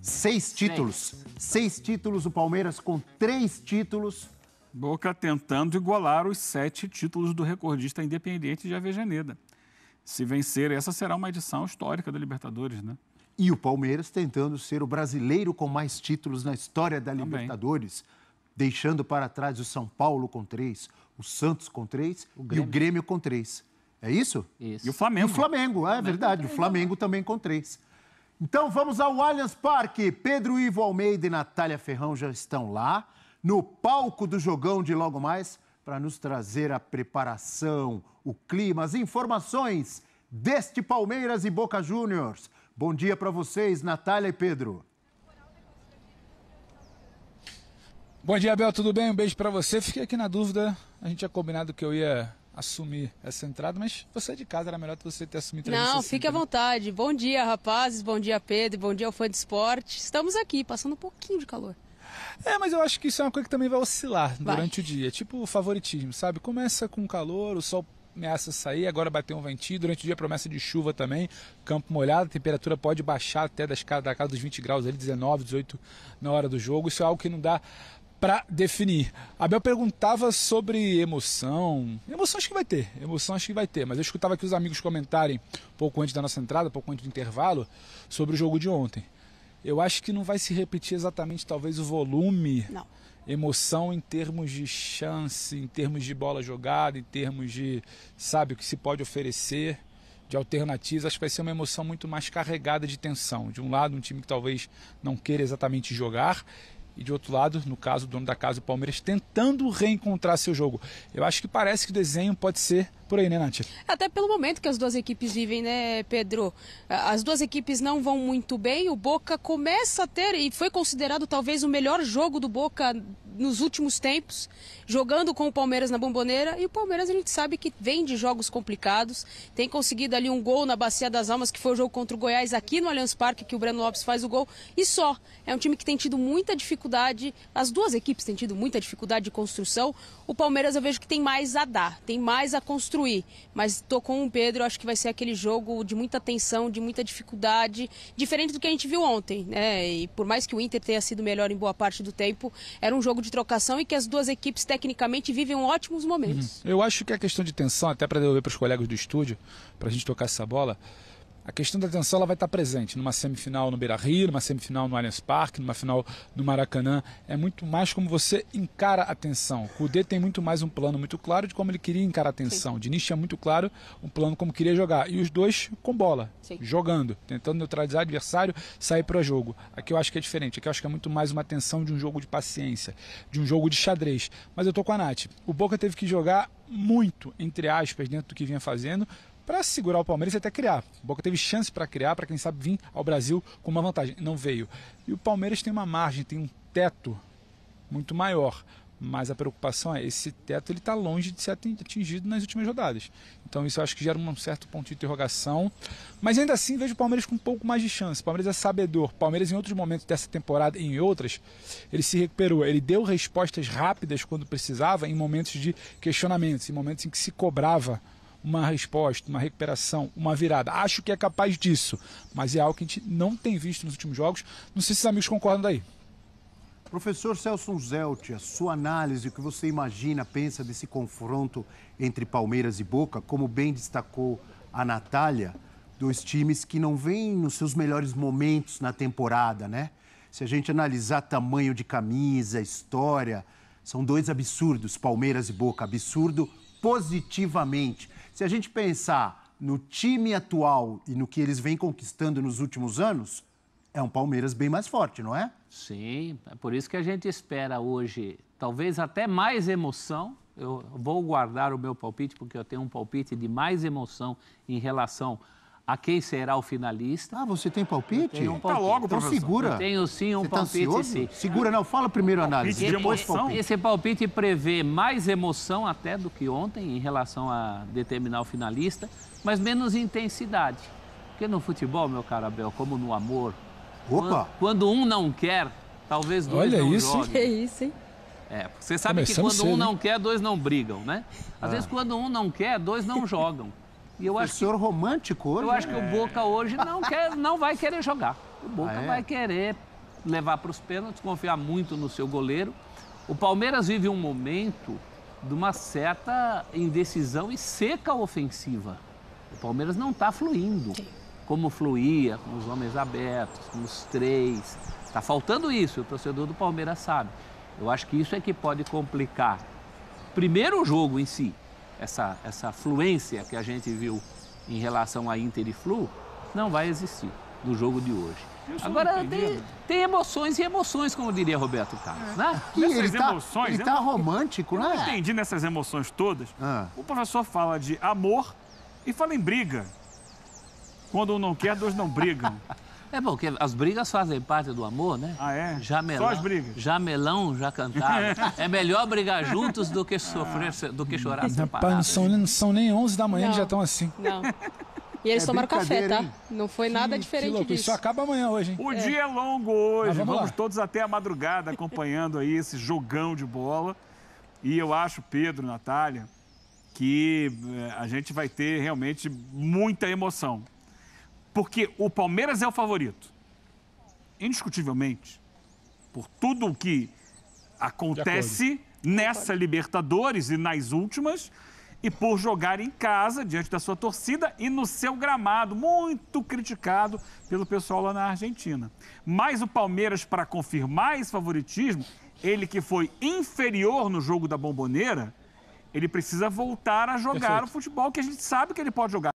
6 títulos. 6 títulos, o Palmeiras com 3 títulos. Boca tentando igualar os 7 títulos do recordista Independiente de Avejaneda. Se vencer, essa será uma edição histórica da Libertadores, né? E o Palmeiras tentando ser o brasileiro com mais títulos na história da Libertadores, deixando para trás o São Paulo com 3, o Santos com 3 e o Grêmio com 3. É isso? Isso. E o Flamengo. E o Flamengo, é verdade. O Flamengo também com 3. Então vamos ao Allianz Parque. Pedro Ivo Almeida e Natália Ferrão já estão lá, no palco do jogão de logo mais, para nos trazer a preparação, o clima, as informações deste Palmeiras e Boca Juniors. Bom dia para vocês, Natália e Pedro. Bom dia, Abel, tudo bem? Um beijo para você. Fiquei aqui na dúvida, a gente tinha combinado que eu ia assumir essa entrada, mas você é de casa, era melhor que você ter assumido a entrevista. Não, fique à vontade. Bom dia, rapazes, bom dia, Pedro, bom dia ao fã de esporte. Estamos aqui, passando um pouquinho de calor. Mas eu acho que isso é uma coisa que também vai oscilar durante o dia, tipo o favoritismo, sabe? Começa com calor, o sol ameaça sair, agora bateu um ventinho, durante o dia promessa de chuva também, campo molhado, a temperatura pode baixar até da casa dos 20 graus, ali 19, 18 na hora do jogo, isso é algo que não dá para definir. Abel perguntava sobre emoção. Emoção acho que vai ter, mas eu escutava aqui os amigos comentarem pouco antes da nossa entrada, pouco antes do intervalo, sobre o jogo de ontem. Eu acho que não vai se repetir exatamente talvez o volume, emoção em termos de chance, em termos de bola jogada, em termos de, sabe, o que se pode oferecer de alternativas. Acho que vai ser uma emoção muito mais carregada de tensão. De um lado, um time que talvez não queira exatamente jogar, e de outro lado, no caso, o dono da casa, o Palmeiras, tentando reencontrar seu jogo. Eu acho que parece que o desenho pode ser por aí, né, Nath? Até pelo momento que as duas equipes vivem, né, Pedro? As duas equipes não vão muito bem, o Boca começa a ter, e foi considerado talvez o melhor jogo do Boca nos últimos tempos, jogando com o Palmeiras na Bombonera, e o Palmeiras a gente sabe que vem de jogos complicados, tem conseguido ali um gol na Bacia das Almas, que foi o jogo contra o Goiás aqui no Allianz Parque, que o Breno Lopes faz o gol, e só. É um time que tem tido muita dificuldade, as duas equipes têm tido muita dificuldade de construção, o Palmeiras eu vejo que tem mais a dar, tem mais a construir, mas estou com o Pedro, acho que vai ser aquele jogo de muita tensão, de muita dificuldade, diferente do que a gente viu ontem, né? E por mais que o Inter tenha sido melhor em boa parte do tempo, era um jogo de trocação e que as duas equipes tecnicamente vivem ótimos momentos. Eu acho que a questão de tensão, até para devolver para os colegas do estúdio, para a gente tocar essa bola, a questão da tensão ela vai estar presente numa semifinal no Beira-Rio, numa semifinal no Allianz Parque, numa final no Maracanã. É muito mais como você encara a tensão. O Kudê tem muito mais um plano muito claro de como ele queria encarar a tensão. O Diniz tinha muito claro um plano como queria jogar. E os dois com bola, jogando, tentando neutralizar o adversário, sair para o jogo. Aqui eu acho que é diferente. Aqui eu acho que é muito mais uma tensão de um jogo de paciência, de um jogo de xadrez. Mas eu tô com a Nath. O Boca teve que jogar muito, entre aspas, dentro do que vinha fazendo, para segurar o Palmeiras e até criar. O Boca teve chance para criar, para quem sabe vir ao Brasil com uma vantagem. Não veio. E o Palmeiras tem uma margem, tem um teto muito maior. Mas a preocupação é, esse teto ele está longe de ser atingido nas últimas rodadas. Então isso eu acho que gera um certo ponto de interrogação. Mas ainda assim vejo o Palmeiras com um pouco mais de chance. O Palmeiras é sabedor. O Palmeiras em outros momentos dessa temporada e em outras, ele se recuperou. Ele deu respostas rápidas quando precisava em momentos de questionamentos, em momentos em que se cobrava uma resposta, uma recuperação, uma virada. Acho que é capaz disso, mas é algo que a gente não tem visto nos últimos jogos. Não sei se os amigos concordam daí. Professor Celso Zelt, a sua análise, o que você imagina, pensa desse confronto entre Palmeiras e Boca, como bem destacou a Natália, dois times que não vêm nos seus melhores momentos na temporada, né? Se a gente analisar tamanho de camisa, história, são dois absurdos, Palmeiras e Boca, absurdo positivamente. Se a gente pensar no time atual e no que eles vêm conquistando nos últimos anos, é um Palmeiras bem mais forte, não é? Sim, é por isso que a gente espera hoje, talvez até mais emoção. Eu vou guardar o meu palpite, porque eu tenho um palpite de mais emoção em relação a quem será o finalista. Ah, você tem palpite? Tenho um palpite. Tá logo, então professor. segura. Eu tenho sim um palpite, sim. Segura, não. Fala primeiro a análise, depois palpite. Esse palpite prevê mais emoção até do que ontem em relação a determinar o finalista, mas menos intensidade. Porque no futebol, meu caro Abel, como no amor, quando um não quer, talvez dois não joguem. Que isso, hein? É, você sabe que quando um não quer, dois não brigam, né? Às vezes quando um não quer, dois não jogam. E eu acho romântico hoje. Eu acho que o Boca hoje não vai querer jogar. O Boca vai querer levar para os pênaltis, confiar muito no seu goleiro. O Palmeiras vive um momento de uma certa indecisão e seca ofensiva. O Palmeiras não está fluindo como fluía, com os homens abertos, com os 3. Está faltando isso, o torcedor do Palmeiras sabe. Eu acho que isso é que pode complicar. Primeiro o jogo em si, essa fluência que a gente viu em relação a Inter e Flu, não vai existir no jogo de hoje. Agora tem emoções e emoções, como diria Roberto Carlos, né? Ele tá romântico, eu né? não entendi nessas emoções todas. O professor fala de amor e fala em briga. Quando um não quer, dois não brigam. É bom, porque as brigas fazem parte do amor, né? Ah, é? Jamelão, Só as brigas. Jamelão já cantava. É melhor brigar juntos do que sofrer, do que chorar separados. Rapaz, não são nem 11 da manhã, eles já estão assim. Não. E eles tomaram café, tá? hein? Não foi nada diferente louco, disso. isso acaba amanhã hoje, hein? O dia é longo hoje, Mas vamos vamos lá. todos até a madrugada acompanhando aí esse jogão de bola. E eu acho, Pedro, Natália, que a gente vai ter realmente muita emoção. Porque o Palmeiras é o favorito. Indiscutivelmente, por tudo o que acontece nessa Libertadores e nas últimas, e por jogar em casa, diante da sua torcida e no seu gramado, muito criticado pelo pessoal lá na Argentina. Mas o Palmeiras, para confirmar esse favoritismo, ele que foi inferior no jogo da Bombonera, ele precisa voltar a jogar o futebol que a gente sabe que ele pode jogar.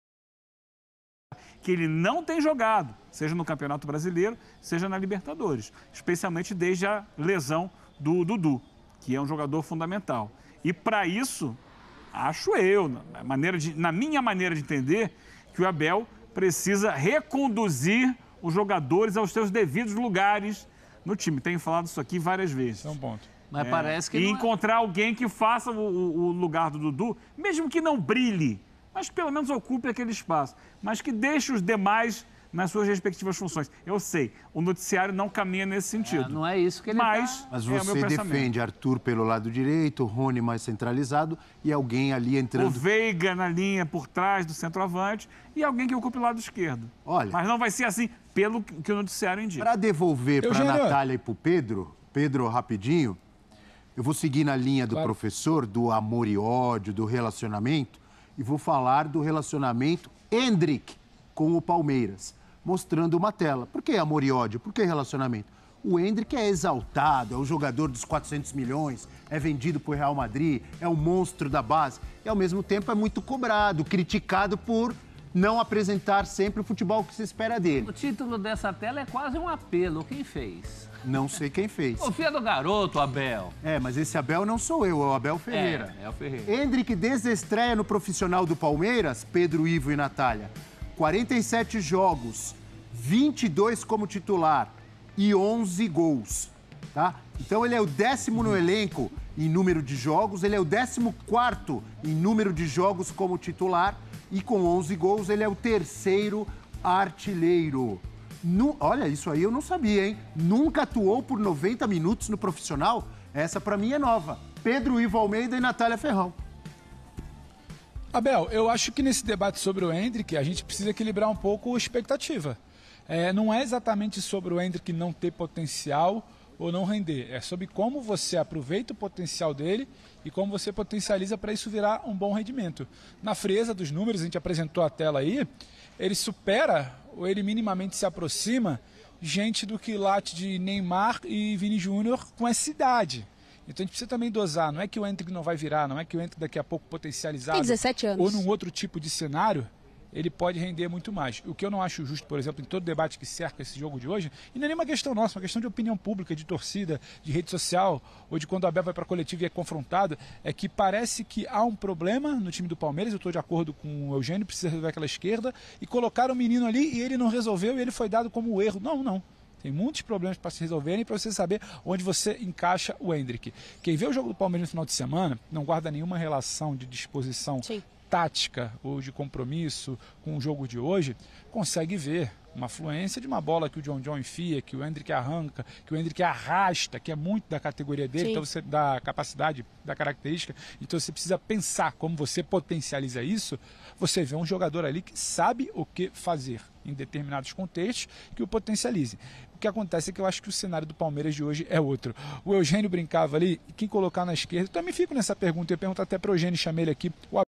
Que ele não tem jogado, seja no Campeonato Brasileiro, seja na Libertadores. Especialmente desde a lesão do Dudu, que é um jogador fundamental. E para isso, acho eu, na minha maneira de entender, que o Abel precisa reconduzir os jogadores aos seus devidos lugares no time. Tenho falado isso aqui várias vezes. É um ponto. Mas parece que E não é. encontrar alguém que faça o lugar do Dudu, mesmo que não brilhe, mas que pelo menos ocupe aquele espaço, mas que deixe os demais nas suas respectivas funções. Eu sei, o noticiário não caminha nesse sentido. Não é isso que ele Mas Mas é o meu você pensamento. defende Arthur pelo lado direito, Rony mais centralizado e alguém ali O entrando. Veiga na linha por trás do centroavante e alguém que ocupe o lado esquerdo. Olha. Mas não vai ser assim, pelo que o noticiário indica. Para devolver para Eugênio. Natália e para o Pedro, rapidinho, eu vou seguir na linha do Claro. professor, do amor e ódio, do relacionamento, e vou falar do relacionamento Endrick com o Palmeiras, mostrando uma tela. Por que amor e ódio? Por que relacionamento? O Endrick é exaltado, é o jogador dos 400 milhões, é vendido para o Real Madrid, é o monstro da base, e ao mesmo tempo é muito cobrado, criticado por não apresentar sempre o futebol que se espera dele. O título dessa tela é quase um apelo. Quem fez? Não sei quem fez. Confia no garoto, Abel. É, mas esse Abel não sou eu, é o Abel Ferreira. É o Ferreira. Endrick, desde a estreia no profissional do Palmeiras, Pedro, Ivo e Natália, 47 jogos, 22 como titular e 11 gols, tá? Então ele é o 10º no elenco em número de jogos, ele é o 14º em número de jogos como titular e com 11 gols ele é o 3º artilheiro. Olha, isso aí eu não sabia, hein? Nunca atuou por 90 minutos no profissional? Essa pra mim é nova. Pedro, Ivo Almeida e Natália Ferrão. Abel, eu acho que nesse debate sobre o Endrick, a gente precisa equilibrar um pouco a expectativa. Não é exatamente sobre o Endrick não ter potencial ou não render. É sobre como você aproveita o potencial dele e como você potencializa para isso virar um bom rendimento. Na frieza dos números, a gente apresentou a tela aí, ele supera ou ele minimamente se aproxima gente do que late de Neymar e Vini Júnior com essa idade. Então a gente precisa também dosar. Não é que o Endrick não vai virar, não é que o Endrick daqui a pouco potencializado Tem 17 anos. ou num outro tipo de cenário, ele pode render muito mais. O que eu não acho justo, por exemplo, em todo debate que cerca esse jogo de hoje, e não é nem uma questão nossa, é uma questão de opinião pública, de torcida, de rede social, ou de quando o Abel vai para a coletiva e é confrontado, é que parece que há um problema no time do Palmeiras, eu estou de acordo com o Eugênio, precisa resolver aquela esquerda, e colocaram o menino ali e ele não resolveu e ele foi dado como erro. Não. Tem muitos problemas para se resolverem para você saber onde você encaixa o Endrick. Quem vê o jogo do Palmeiras no final de semana não guarda nenhuma relação de disposição Sim. tática ou de compromisso com o jogo de hoje, consegue ver uma fluência de uma bola que o John enfia, que o Endrick arranca, que o Endrick arrasta, que é muito da categoria dele, então você dá capacidade, da característica, então você precisa pensar como você potencializa isso. Você vê um jogador ali que sabe o que fazer em determinados contextos, que o potencialize. O que acontece é que eu acho que o cenário do Palmeiras de hoje é outro. O Eugênio brincava ali, quem colocar na esquerda, eu também fico nessa pergunta, eu pergunto até para o Eugênio, chamei ele aqui, o